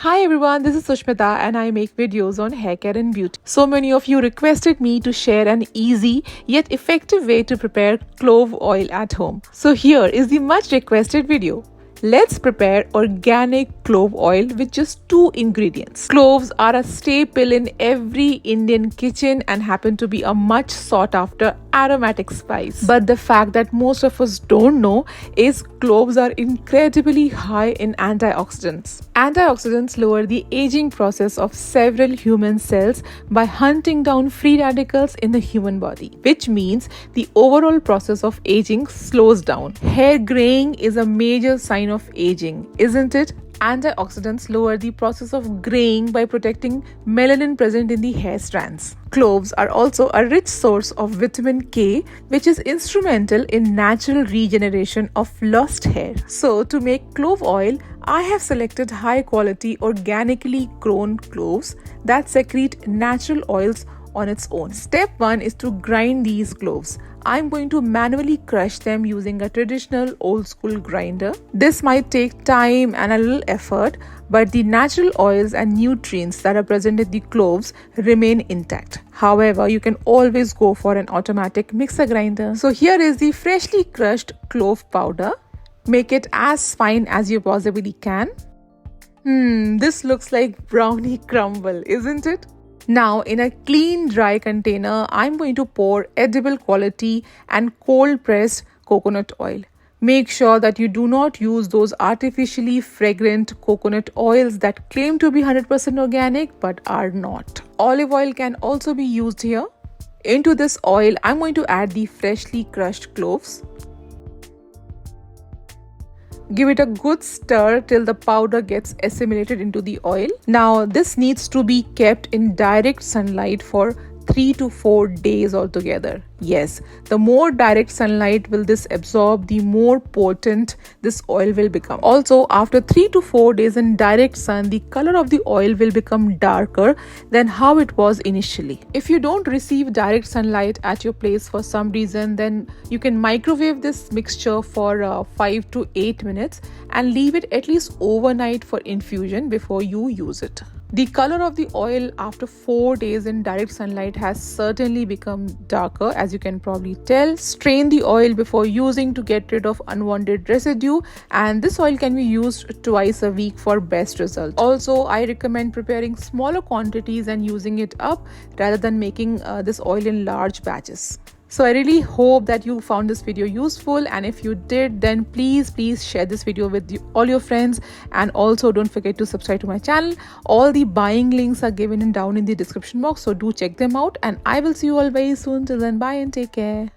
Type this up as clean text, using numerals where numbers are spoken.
Hi everyone, this is Sushmita and I make videos on hair care and beauty. So many of you requested me to share an easy yet effective way to prepare clove oil at home. So here is the much requested video. Let's prepare organic clove oil with just 2 ingredients. Cloves are a staple in every Indian kitchen and happen to be a much sought after aromatic spice. But the fact that most of us don't know is cloves are incredibly high in antioxidants. Antioxidants lower the aging process of several human cells by hunting down free radicals in the human body, which means the overall process of aging slows down. Hair graying is a major sign of aging, isn't it? Antioxidants lower the process of graying by protecting melanin present in the hair strands. Cloves are also a rich source of vitamin K, which is instrumental in natural regeneration of lost hair. So, to make clove oil, I have selected high quality organically grown cloves that secrete natural oils on its own. Step 1 is to grind these cloves. I'm going to manually crush them using a traditional old school grinder. This might take time and a little effort, but the natural oils and nutrients that are present in the cloves remain intact. However, you can always go for an automatic mixer grinder. So here is the freshly crushed clove powder. Make it as fine as you possibly can. This looks like brownie crumble, isn't it? Now, in a clean, dry container, I'm going to pour edible quality and cold pressed coconut oil. Make sure that you do not use those artificially fragrant coconut oils that claim to be 100% organic but are not. Olive oil can also be used here. Into this oil, I'm going to add the freshly crushed cloves. Give it a good stir till the powder gets assimilated into the oil. Now, this needs to be kept in direct sunlight for 3 to 4 days altogether. Yes, the more direct sunlight will this absorb, the more potent this oil will become. Also, after 3 to 4 days in direct sun, the color of the oil will become darker than how it was initially. If you don't receive direct sunlight at your place for some reason, then you can microwave this mixture for 5 to 8 minutes and leave it at least overnight for infusion before you use it. The color of the oil after 4 days in direct sunlight has certainly become darker, as you can probably tell. Strain the oil before using to get rid of unwanted residue, and this oil can be used twice a week for best results. Also, I recommend preparing smaller quantities and using it up rather than making this oil in large batches. So I really hope that you found this video useful, and if you did, then please share this video with all your friends, and also don't forget to subscribe to my channel. All the buying links are given down in the description box, so do check them out, and I will see you all very soon. Till then, bye and take care.